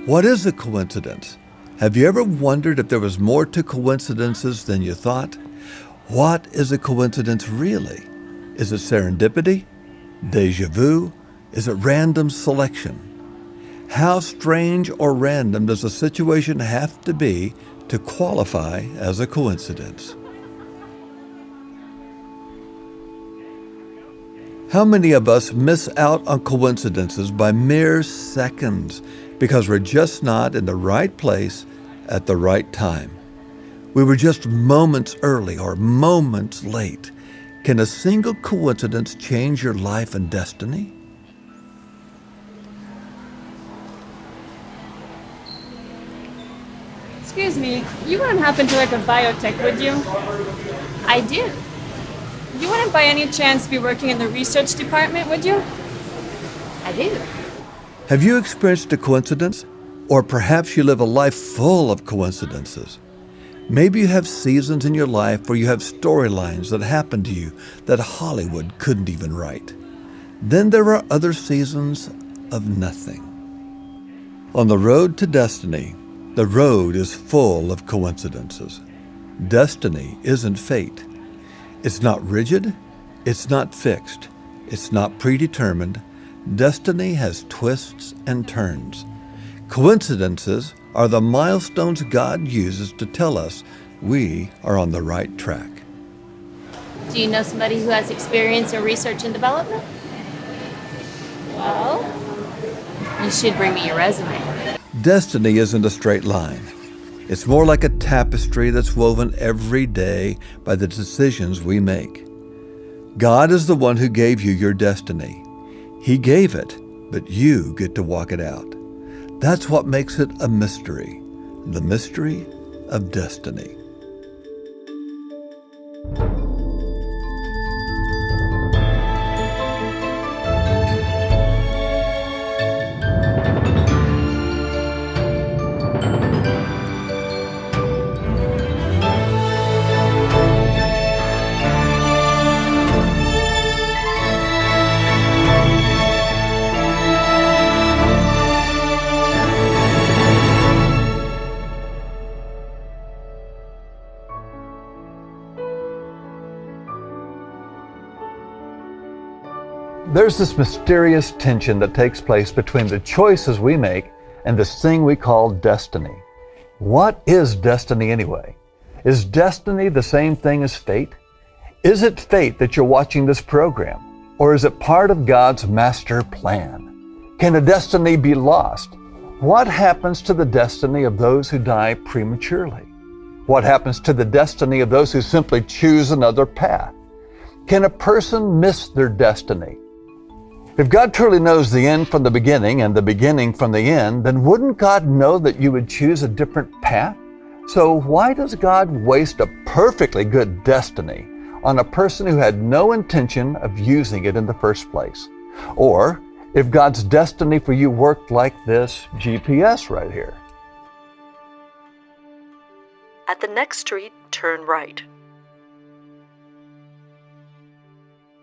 What is a coincidence? Have you ever wondered if there was more to coincidences than you thought? What is a coincidence really? Is it serendipity? Deja vu? Is it random selection? How strange or random does a situation have to be to qualify as a coincidence? How many of us miss out on coincidences by mere seconds because we're just not in the right place at the right time? We were just moments early or moments late. Can a single coincidence change your life and destiny? Excuse me, you wouldn't happen to work at biotech, would you? I do. You wouldn't by any chance be working in the research department, would you? I do. Have you experienced a coincidence? Or perhaps you live a life full of coincidences. Maybe you have seasons in your life where you have storylines that happen to you that Hollywood couldn't even write. Then there are other seasons of nothing. On the road to destiny, the road is full of coincidences. Destiny isn't fate. It's not rigid. It's not fixed. It's not predetermined. Destiny has twists and turns. Coincidences are the milestones God uses to tell us we are on the right track. Do you know somebody who has experience in research and development? Well, You should bring me your resume. Destiny isn't a straight line. It's more like a tapestry that's woven every day by the decisions we make. God is the one who gave you your destiny. He gave it, but you get to walk it out. That's what makes it a mystery, the mystery of destiny. There's this mysterious tension that takes place between the choices we make and this thing we call destiny. What is destiny anyway? Is destiny the same thing as fate? Is it fate that you're watching this program? Or is it part of God's master plan? Can a destiny be lost? What happens to the destiny of those who die prematurely? What happens to the destiny of those who simply choose another path? Can a person miss their destiny? If God truly knows the end from the beginning and the beginning from the end, then wouldn't God know that you would choose a different path? So why does God waste a perfectly good destiny on a person who had no intention of using it in the first place? Or if God's destiny for you worked like this GPS right here. At the next street, turn right.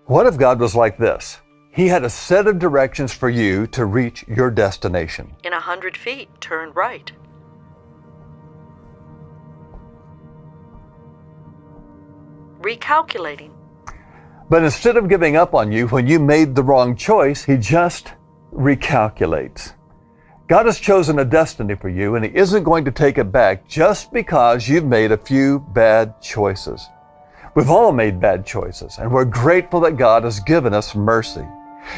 What if God was like this? He had a set of directions for you to reach your destination. In 100 feet, turn right. Recalculating. But instead of giving up on you when you made the wrong choice, He just recalculates. God has chosen a destiny for you, and He isn't going to take it back just because you've made a few bad choices. We've all made bad choices, and we're grateful that God has given us mercy.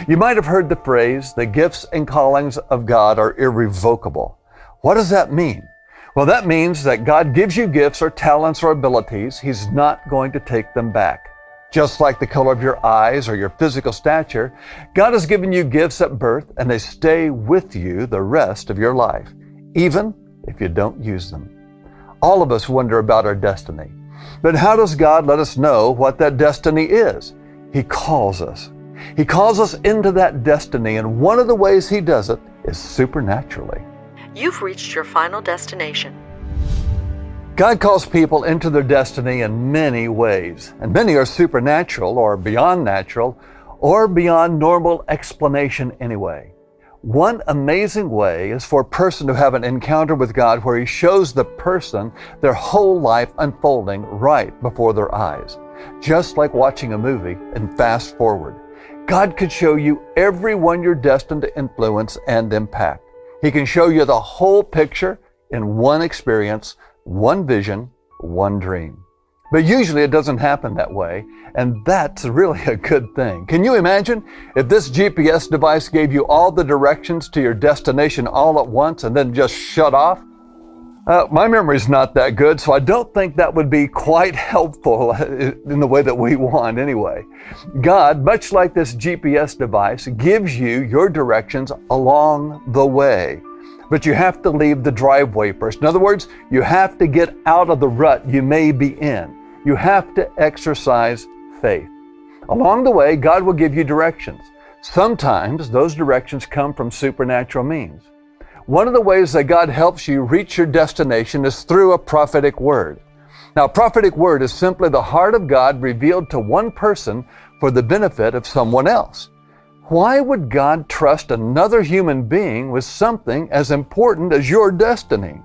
You might have heard the phrase, the gifts and callings of God are irrevocable. What does that mean? Well, that means that God gives you gifts or talents or abilities. He's not going to take them back. Just like the color of your eyes or your physical stature, God has given you gifts at birth, and they stay with you the rest of your life, even if you don't use them. All of us wonder about our destiny. But how does God let us know what that destiny is? He calls us. He calls us into that destiny, and one of the ways He does it is supernaturally. You've reached your final destination. God calls people into their destiny in many ways, and many are supernatural or beyond natural or beyond normal explanation anyway. One amazing way is for a person to have an encounter with God where He shows the person their whole life unfolding right before their eyes. Just like watching a movie and fast forward. God could show you everyone you're destined to influence and impact. He can show you the whole picture in one experience, one vision, one dream. But usually it doesn't happen that way, and that's really a good thing. Can you imagine if this GPS device gave you all the directions to your destination all at once and then just shut off? My memory's not that good, so I don't think that would be quite helpful in the way that we want anyway. God, much like this GPS device, gives you your directions along the way. But you have to leave the driveway first. In other words, you have to get out of the rut you may be in. You have to exercise faith. Along the way, God will give you directions. Sometimes those directions come from supernatural means. One of the ways that God helps you reach your destination is through a prophetic word. Now, a prophetic word is simply the heart of God revealed to one person for the benefit of someone else. Why would God trust another human being with something as important as your destiny?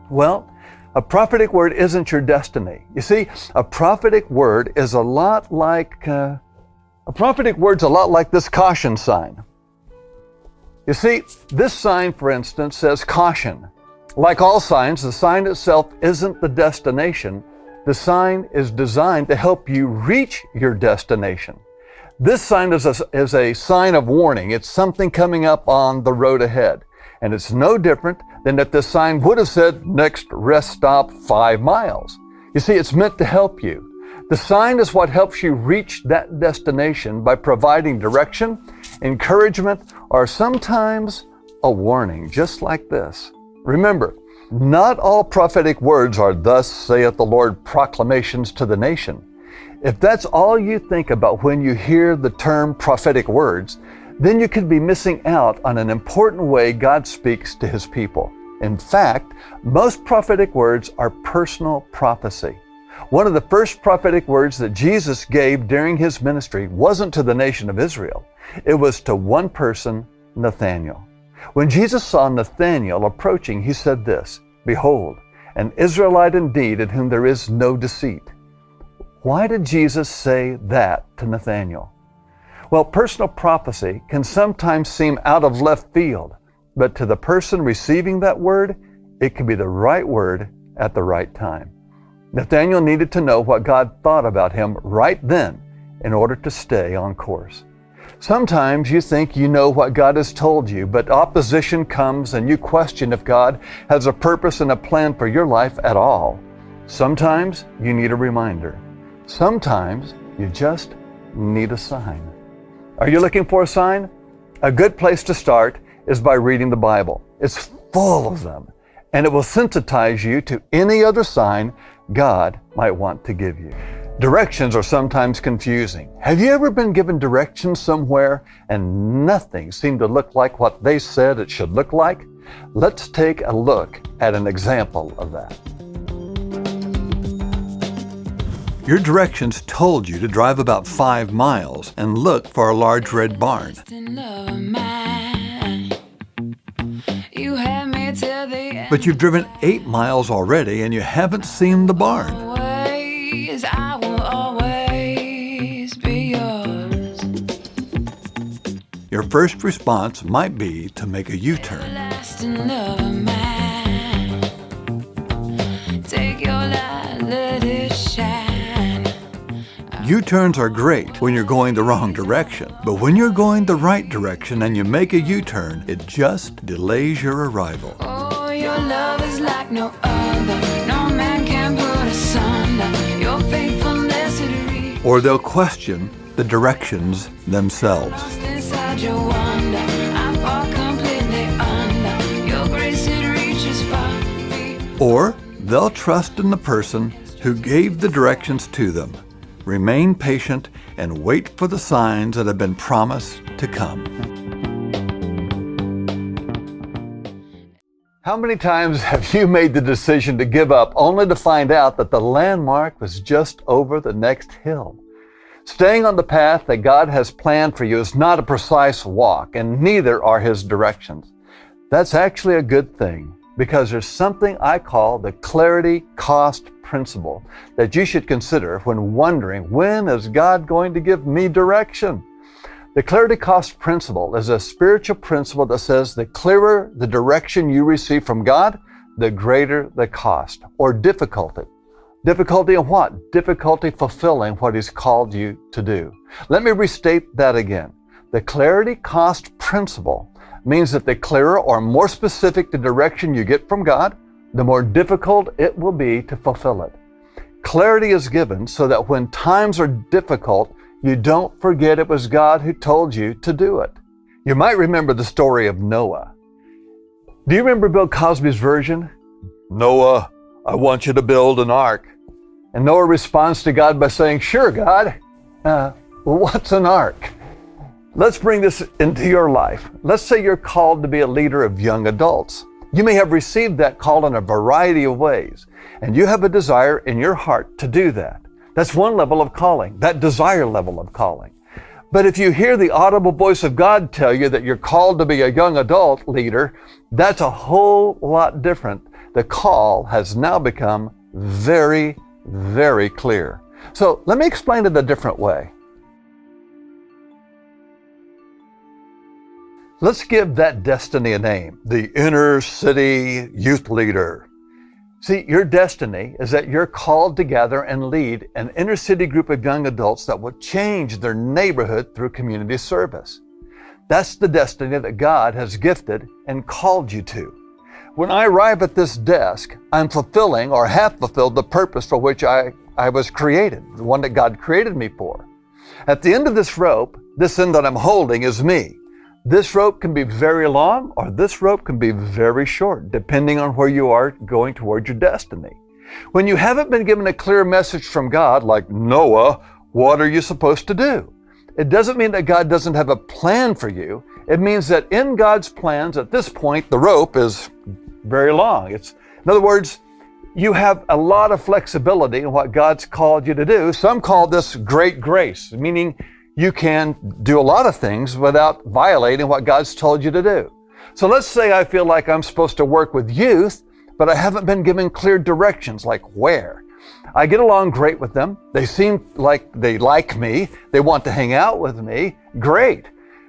Well, a prophetic word isn't your destiny. You see, a prophetic word is a lot like this caution sign. You see, this sign, for instance, says caution. Like all signs, the sign itself isn't the destination. The sign is designed to help you reach your destination. This sign is a sign of warning. It's something coming up on the road ahead. And it's no different than if this sign would have said, next rest stop 5 miles. You see, it's meant to help you. The sign is what helps you reach that destination by providing direction, encouragement, or sometimes a warning, just like this. Remember, not all prophetic words are "Thus saith the Lord" proclamations to the nation. If that's all you think about when you hear the term prophetic words, then you could be missing out on an important way God speaks to His people. In fact, most prophetic words are personal prophecy. One of the first prophetic words that Jesus gave during His ministry wasn't to the nation of Israel. It was to one person, Nathanael. When Jesus saw Nathanael approaching, He said this, "Behold, an Israelite indeed, in whom there is no deceit." Why did Jesus say that to Nathanael? Well, personal prophecy can sometimes seem out of left field, but to the person receiving that word, it can be the right word at the right time. Nathanael needed to know what God thought about him right then in order to stay on course. Sometimes you think you know what God has told you, but opposition comes and you question if God has a purpose and a plan for your life at all. Sometimes you need a reminder. Sometimes you just need a sign. Are you looking for a sign? A good place to start is by reading the Bible. It's full of them, and it will sensitize you to any other sign God might want to give you. Directions are sometimes confusing. Have you ever been given directions somewhere and nothing seemed to look like what they said it should look like? Let's take a look at an example of that. Your directions told you to drive about 5 miles and look for a large red barn. But you've driven 8 miles already and you haven't seen the barn. I will always be yours. Your first response might be to make a U-turn. Everlasting love of mine. Take your light, let it shine. U-turns are great when you're going the wrong direction, but when you're going the right direction and you make a U-turn, it just delays your arrival. Oh, your love is like no other. No man can put asunder. Your faithfulness it reaches. Or they'll question the directions themselves. Lost inside your wonder. I fall completely under. Your grace it reaches far. Or they'll trust in the person who gave the directions to them. Remain patient and wait for the signs that have been promised to come. How many times have you made the decision to give up only to find out that the landmark was just over the next hill? Staying on the path that God has planned for you is not a precise walk, and neither are His directions. That's actually a good thing, because there's something I call the clarity cost principle that you should consider when wondering, when is God going to give me direction? The clarity cost principle is a spiritual principle that says the clearer the direction you receive from God, the greater the cost or difficulty. Difficulty in what? Difficulty fulfilling what He's called you to do. Let me restate that again. The clarity cost principle means that the clearer or more specific the direction you get from God, the more difficult it will be to fulfill it. Clarity is given so that when times are difficult, you don't forget it was God who told you to do it. You might remember the story of Noah. Do you remember Bill Cosby's version? Noah, I want you to build an ark. And Noah responds to God by saying, sure, God. What's an ark? Let's bring this into your life. Let's say you're called to be a leader of young adults. You may have received that call in a variety of ways, and you have a desire in your heart to do that. That's one level of calling, that desire level of calling. But if you hear the audible voice of God tell you that you're called to be a young adult leader, that's a whole lot different. The call has now become very, very clear. So let me explain it a different way. Let's give that destiny a name, the inner city youth leader. See, your destiny is that you're called to gather and lead an inner city group of young adults that will change their neighborhood through community service. That's the destiny that God has gifted and called you to. When I arrive at this desk, I'm fulfilling or have fulfilled the purpose for which I was created, the one that God created me for. At the end of this rope, this end that I'm holding is me. This rope can be very long or this rope can be very short, depending on where you are going towards your destiny. When you haven't been given a clear message from God, like Noah, what are you supposed to do? It doesn't mean that God doesn't have a plan for you. It means that in God's plans, at this point, the rope is very long. In other words, you have a lot of flexibility in what God's called you to do. Some call this great grace, meaning you can do a lot of things without violating what God's told you to do. So let's say I feel like I'm supposed to work with youth, but I haven't been given clear directions, like where. I get along great with them. They seem like they like me. They want to hang out with me. Great.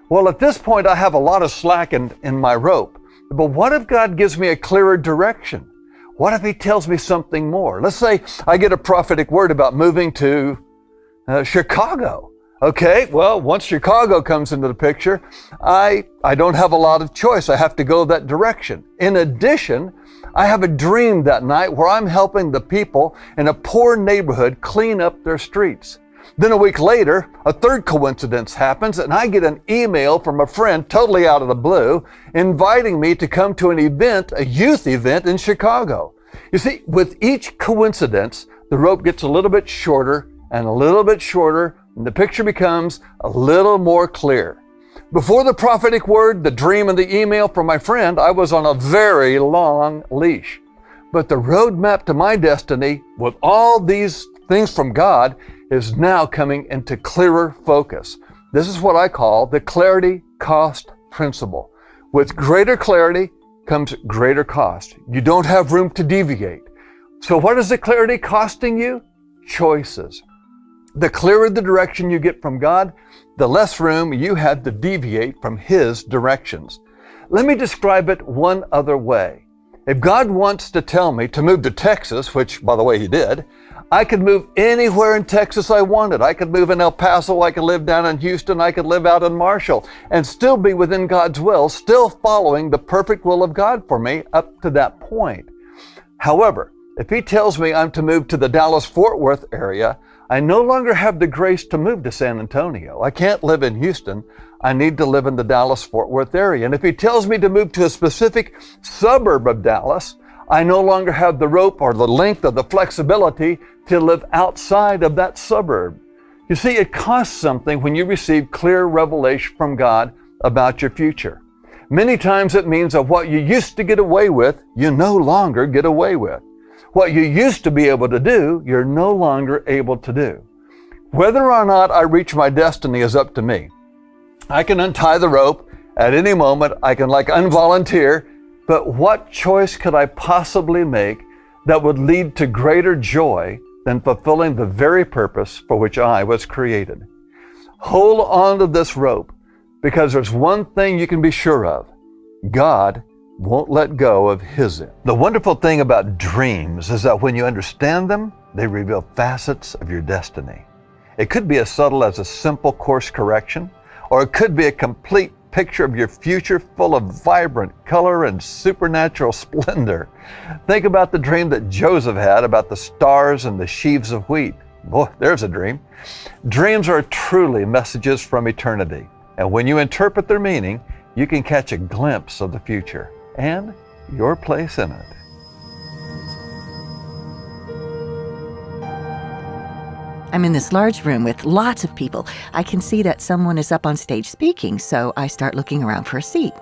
Well, at this point, I have a lot of slack in my rope. But what if God gives me a clearer direction? What if He tells me something more? Let's say I get a prophetic word about moving to Chicago. Okay, well, once Chicago comes into the picture, I don't have a lot of choice. I have to go that direction. In addition, I have a dream that night where I'm helping the people in a poor neighborhood clean up their streets. Then a week later, a third coincidence happens and I get an email from a friend totally out of the blue inviting me to come to an event, a youth event in Chicago. You see, with each coincidence, the rope gets a little bit shorter and a little bit shorter, and the picture becomes a little more clear. Before the prophetic word, the dream, and the email from my friend, I was on a very long leash. But the roadmap to my destiny, with all these things from God, is now coming into clearer focus. This is what I call the clarity cost principle. With greater clarity comes greater cost. You don't have room to deviate. So what is the clarity costing you? Choices. The clearer the direction you get from God, the less room you have to deviate from His directions. Let me describe it one other way. If God wants to tell me to move to Texas, which, by the way, He did, I could move anywhere in Texas I wanted. I could move in El Paso, I could live down in Houston, I could live out in Marshall, and still be within God's will, still following the perfect will of God for me up to that point. However, if He tells me I'm to move to the Dallas-Fort Worth area, I no longer have the grace to move to San Antonio. I can't live in Houston. I need to live in the Dallas-Fort Worth area. And if He tells me to move to a specific suburb of Dallas, I no longer have the rope or the length or the flexibility to live outside of that suburb. You see, it costs something when you receive clear revelation from God about your future. Many times it means that what you used to get away with, you no longer get away with. What you used to be able to do, you're no longer able to do. Whether or not I reach my destiny is up to me. I can untie the rope at any moment. I can unvolunteer, but what choice could I possibly make that would lead to greater joy than fulfilling the very purpose for which I was created? Hold on to this rope, because there's one thing you can be sure of. God won't let go of His end. The wonderful thing about dreams is that when you understand them, they reveal facets of your destiny. It could be as subtle as a simple course correction, or it could be a complete picture of your future full of vibrant color and supernatural splendor. Think about the dream that Joseph had about the stars and the sheaves of wheat. Boy, there's a dream. Dreams are truly messages from eternity, and when you interpret their meaning, you can catch a glimpse of the future and your place in it. I'm in this large room with lots of people. I can see that someone is up on stage speaking, so I start looking around for a seat.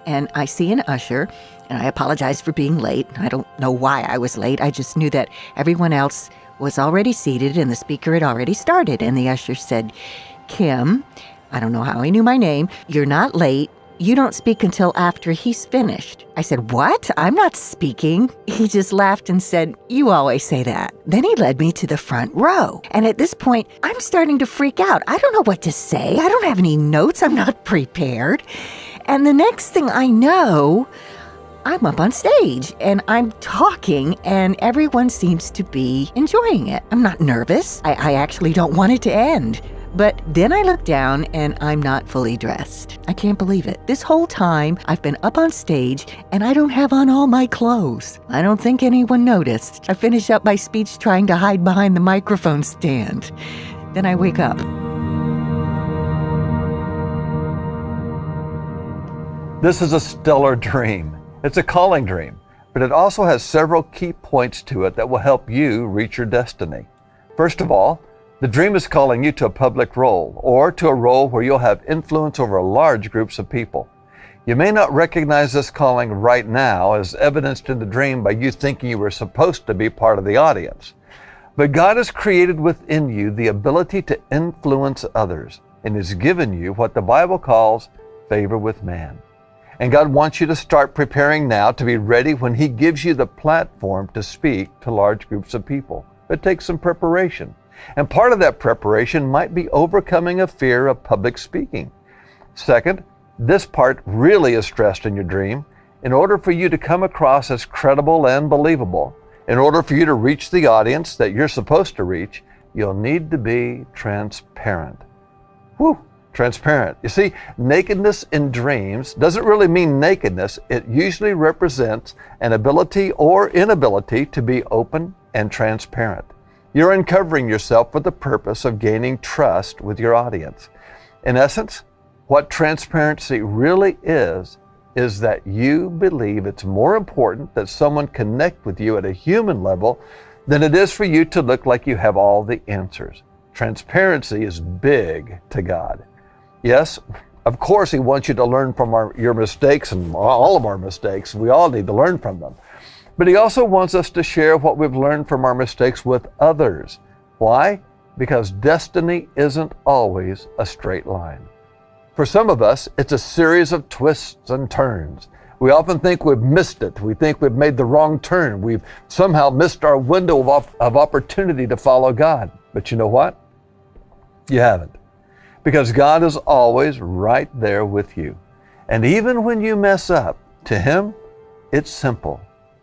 And I see an usher, and I apologize for being late. I don't know why I was late. I just knew that everyone else was already seated and the speaker had already started. And the usher said, "Kim," I don't know how he knew my name, "you're not late. You don't speak until after he's finished." I said, "What? I'm not speaking." He just laughed and said, "You always say that." Then he led me to the front row. And at this point, I'm starting to freak out. I don't know what to say. I don't have any notes. I'm not prepared. And the next thing I know, I'm up on stage and I'm talking and everyone seems to be enjoying it. I'm not nervous. I actually don't want it to end. But then I look down and I'm not fully dressed. I can't believe it. This whole time I've been up on stage and I don't have on all my clothes. I don't think anyone noticed. I finish up my speech trying to hide behind the microphone stand. Then I wake up. This is a stellar dream. It's a calling dream, but it also has several key points to it that will help you reach your destiny. First of all, the dream is calling you to a public role, or to a role where you'll have influence over large groups of people. You may not recognize this calling right now, as evidenced in the dream by you thinking you were supposed to be part of the audience. But God has created within you the ability to influence others, and has given you what the Bible calls favor with man. And God wants you to start preparing now to be ready when He gives you the platform to speak to large groups of people. It takes some preparation. And part of that preparation might be overcoming a fear of public speaking. Second, this part really is stressed in your dream. In order for you to come across as credible and believable, in order for you to reach the audience that you're supposed to reach, you'll need to be transparent. Transparent. You see, nakedness in dreams doesn't really mean nakedness. It usually represents an ability or inability to be open and transparent. You're uncovering yourself for the purpose of gaining trust with your audience. In essence, what transparency really is that you believe it's more important that someone connect with you at a human level than it is for you to look like you have all the answers. Transparency is big to God. Yes, of course, He wants you to learn from your mistakes and all of our mistakes. We all need to learn from them. But He also wants us to share what we've learned from our mistakes with others. Why? Because destiny isn't always a straight line. For some of us, it's a series of twists and turns. We often think we've missed it. We think we've made the wrong turn. We've somehow missed our window of opportunity to follow God. But you know what? You haven't. Because God is always right there with you. And even when you mess up, to Him, it's simple.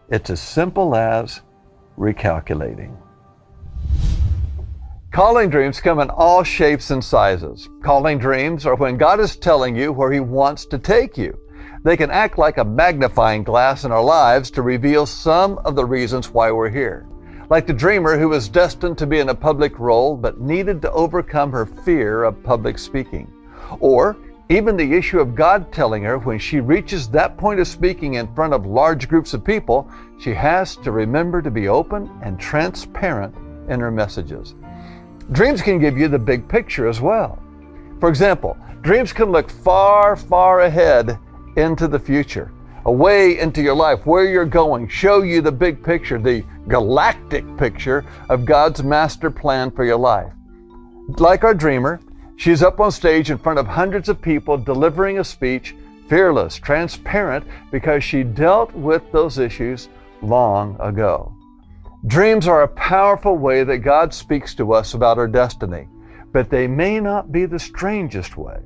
It's as simple as recalculating. Calling dreams come in all shapes and sizes. Calling dreams are when God is telling you where He wants to take you. They can act like a magnifying glass in our lives to reveal some of the reasons why we're here. Like the dreamer who was destined to be in a public role but needed to overcome her fear of public speaking. Or even the issue of God telling her when she reaches that point of speaking in front of large groups of people, she has to remember to be open and transparent in her messages. Dreams can give you the big picture as well. For example, dreams can look far, far ahead into the future, away into your life, where you're going, show you the big picture, the galactic picture of God's master plan for your life. Like our dreamer, she's up on stage in front of hundreds of people delivering a speech, fearless, transparent, because she dealt with those issues long ago. Dreams are a powerful way that God speaks to us about our destiny, but they may not be the strangest way.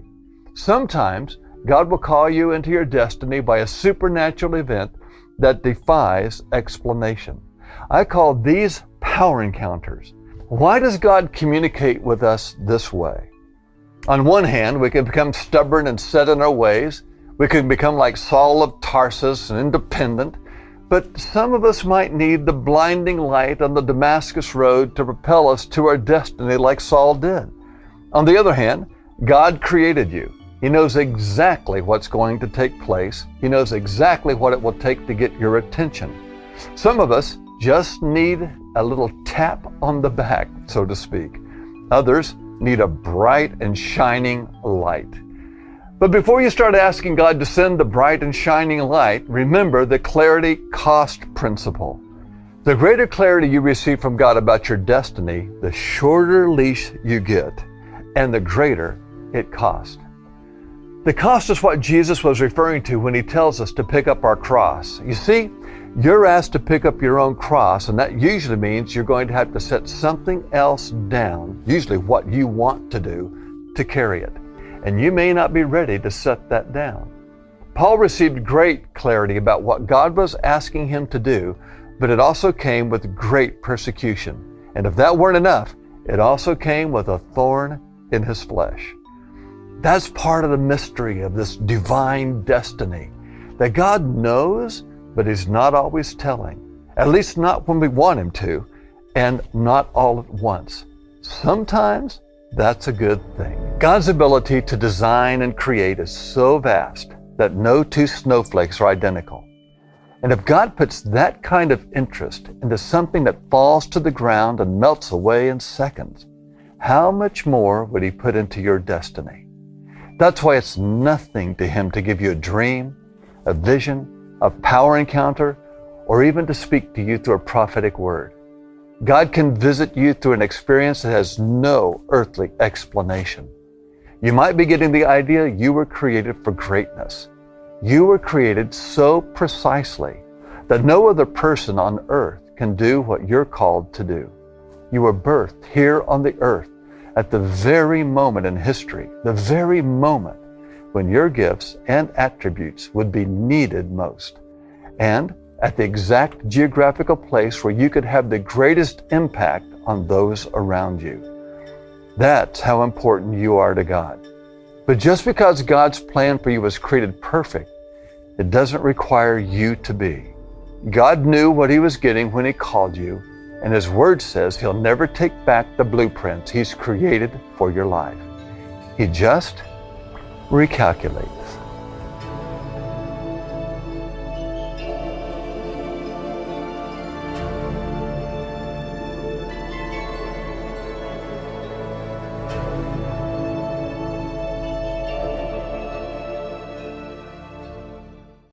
Sometimes God will call you into your destiny by a supernatural event that defies explanation. I call these power encounters. Why does God communicate with us this way? On one hand, we can become stubborn and set in our ways. We can become like Saul of Tarsus and independent. But some of us might need the blinding light on the Damascus road to propel us to our destiny like Saul did. On the other hand, God created you. He knows exactly what's going to take place. He knows exactly what it will take to get your attention. Some of us just need a little tap on the back, so to speak. Others need a bright and shining light. But before you start asking God to send the bright and shining light, remember the clarity cost principle. The greater clarity you receive from God about your destiny, the shorter leash you get, and the greater it costs. The cost is what Jesus was referring to when he tells us to pick up our cross. You see, you're asked to pick up your own cross, and that usually means you're going to have to set something else down, usually what you want to do, to carry it. And you may not be ready to set that down. Paul received great clarity about what God was asking him to do, but it also came with great persecution. And if that weren't enough, it also came with a thorn in his flesh. That's part of the mystery of this divine destiny, that God knows, but he's not always telling. At least not when we want him to, and not all at once. Sometimes that's a good thing. God's ability to design and create is so vast that no two snowflakes are identical. And if God puts that kind of interest into something that falls to the ground and melts away in seconds, how much more would he put into your destiny? That's why it's nothing to him to give you a dream, a vision, a power encounter, or even to speak to you through a prophetic word. God can visit you through an experience that has no earthly explanation. You might be getting the idea you were created for greatness. You were created so precisely that no other person on earth can do what you're called to do. You were birthed here on the earth at the very moment in history, the very moment when your gifts and attributes would be needed most. And at the exact geographical place where you could have the greatest impact on those around you. That's how important you are to God. But just because God's plan for you was created perfect, it doesn't require you to be. God knew what he was getting when he called you, and his word says he'll never take back the blueprints he's created for your life. He just recalculates.